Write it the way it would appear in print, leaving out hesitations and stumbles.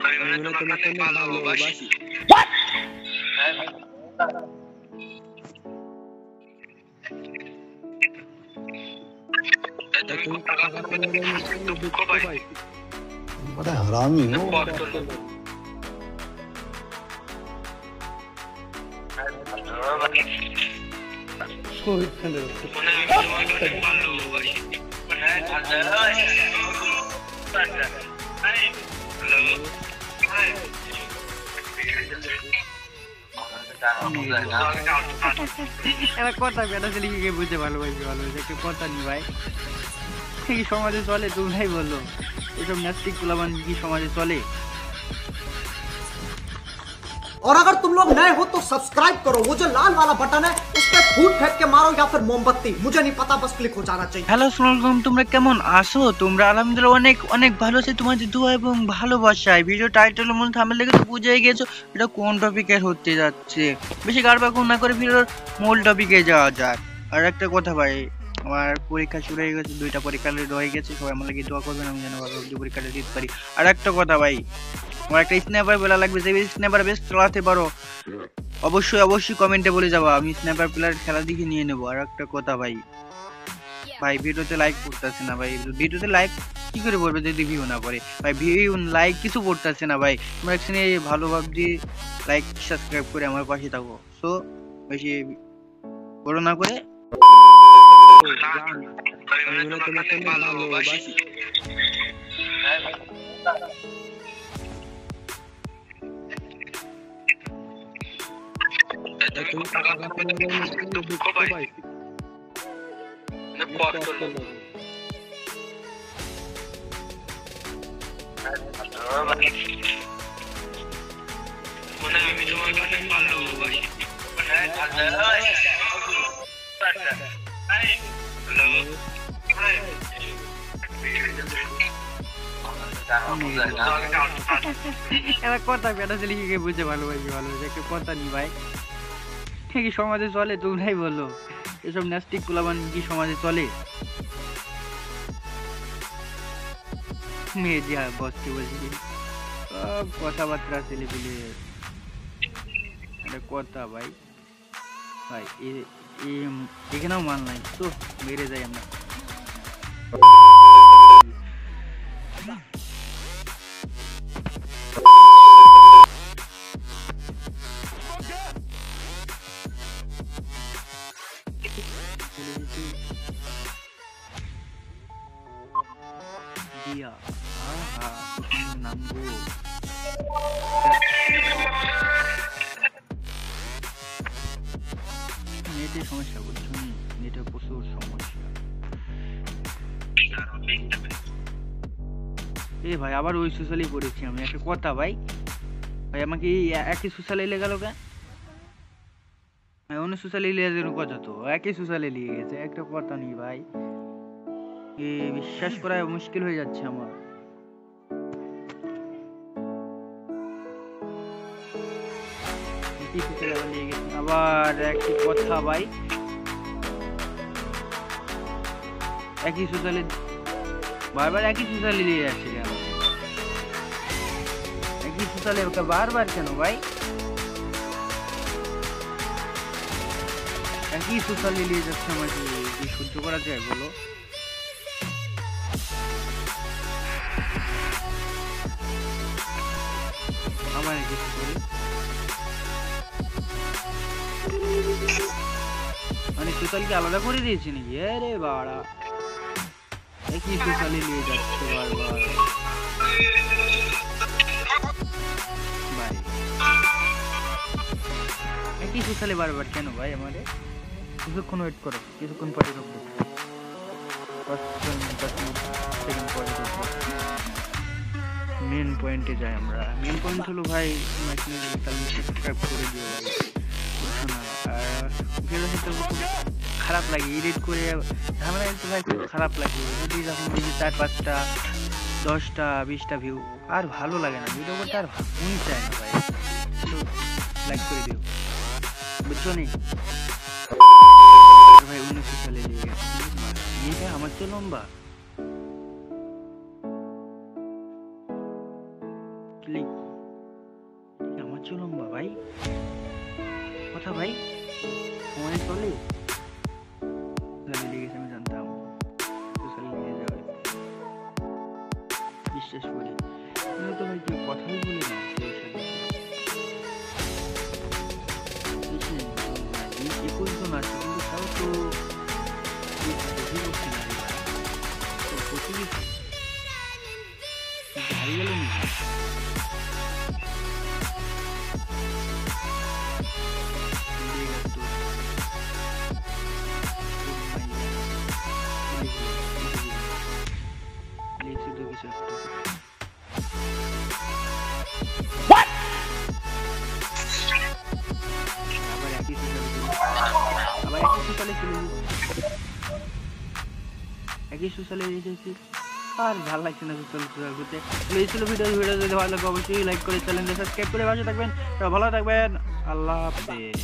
আমি মনে তোমাকে অনেক ভালোবাসি। তুমি টাকা পেলে দুঃখ পাই। बड़ा हरामी हो। এবার কথা বেটা ছেলে কি বুঝে ভালোবাসি একটু কথা নি ভাই কি সমাজে চলে তোমরাই বলো এসব নাস্তিক গুলাবান কি সমাজে চলে। और अगर तुम लोग नए हो तो सब्सक्राइब करो, वो जो लाल वाला बटन है उस पर फूट फेंक के मारो या फिर मोमबत्ती, मुझे नहीं पता, बस क्लिक हो जाना चाहिए। হ্যালো আসসালামু আলাইকুম, তোমরা কেমন আছো? তোমরা আলহামদুলিল্লাহ অনেক অনেক ভালো আছি, তোমাদের দোয়া এবং ভালোবাসায়। ভিডিও টাইটেলের মধ্যে থাম্বনেল দেখে তো বুঝেই গেছো এটা কোন টপিকের হতে যাচ্ছে। বেশি গাড়বাগুন না করে ভিডিওর মূল টপিকে যাওয়া যাক। আর একটা কথা ভাই, আমার পরীক্ষা শুরু হয়ে গেছে, 2টা পরীক্ষা হয়ে গেছে, সবাই আমার লাগি দোয়া করবেন আমি যেন ভালো পরীক্ষাটা দিতে পারি। আর একটা কথা ভাই, আমার একটা স্ন্যাপার বলা লাগবে, যে স্ন্যাপার বেস্ট চালাতে পারো অবশ্যই অবশ্যই কমেন্টে বলে যাবো, আমি স্ন্যাপার প্লেয়ার খেলা দেখে নিয়ে নেবো। আর একটা কথা ভাই, ভাই ভিডিওতে লাইক পড়তেছে না ভাই, ভিডিওতে লাইক কি করে পড়বে যদি ভিউ না পড়ে ভাই, ভিউ লাইক কিছু পড়তেছে না ভাই। তোমরা এখানে ভালো ভাবছি লাইক সাবস্ক্রাইব করে আমার পাশে থাকো। সো বেশি বড় না করে আমি মনে তোমাকে অনেক ভালোবাসি। তুমি টাকা পেলে দুঃখ পাই। আমি তোমাকে অনেক ভালোবাসি। এবার কথা বেটা ছেলে কি বুঝে ভালোবাসি একটু কথা নি ভাই কি সমাজে চলে তোমরাই বলো এসব নাস্তিক গুলাবান কি সমাজে চলে। মেয়ে যা বসতে বলছি সব কথাবার্তা ছেলে পেলে কথা ভাই ভাই এখানেও মান নাই তো মেরে যাই আমরা। নাম গো নেটের সমস্যা বলছো, নেটের প্রচুর সমস্যা। এ ভাই আবার ওই সোশ্যালই পড়েছি আমি। একটা কথা ভাই, ভাই আমাকে একই সোশ্যালে লেগে গেল কেন? অন্য সোশ্যালে লিয়ে কথা তো একই সোশ্যালে লিয়ে গেছে, একটা কথা নেই ভাই, বিশ্বাস করা মুশকিল হয়ে যাচ্ছে আমার। আবার একই কথা ভাই, একই সোশ্যালে বারবার একই সোশ্যালে নিয়ে যাচ্ছে কেন? একই সোশ্যালে বারবার কেন ভাই? একই সোশ্যালে নিয়ে যাচ্ছে আমাকে, কি সহ্য করা যায় বলো? আমার একই সোশ্যালে মানে সোশ্যালকে আলাদা করে দিয়েছে নাকি? আরে বাড়া একই সোশ্যালে নিয়ে যাচ্ছে বারবার ভাই, একই সোশ্যালে বারবার কেন ভাই? আমাদের কিছুক্ষণ ওয়েট করো, কিছুক্ষণ পরে ঢুকবো, 10 সেকেন্ড পরে ঢুকবো। মেন পয়েন্টে যাই আমরা। মেন পয়েন্ট হলো ভাই সাবস্ক্রাইব করে দিও ভাই, বুঝছো না? আর ভিডিও খুব খারাপ লাগে এডিট করে ঝামেলা তো ভাই, খুব খারাপ লাগে যদি যখন দেখি 4-5টা 10টা 20টা ভিউ, আর ভালো লাগে না, ভিডিও করতে আর মন চায় না ভাই। লাইক করে দিও, বুঝছো নি ভাই? 19 সালে লেগে গেছে, আমার চেয়ে লম্বা। ক্লিক আমার চেয়ে লম্বা ভাই কথা ভাই সময় চলে লেগেছে আমি জানতাম সোশ্যাল মিডিয়া যাবে বিশ্বাস করি তো ভাই কেউ কথাই বলে না কেউ সাথে আছে কিন্তু তাও তো হারিয়ে গেল না একই সোশ্যালে এসেছি আর ভালো লাগছে না সোশ্যাল করতে। এই ছিল ভিডিও যদি ভালো লাগে অবশ্যই লাইক করে চ্যানেলটা সাবস্ক্রাইব করে পাশে থাকবেন। ভালো থাকবেন, আল্লাহ হাফেজ।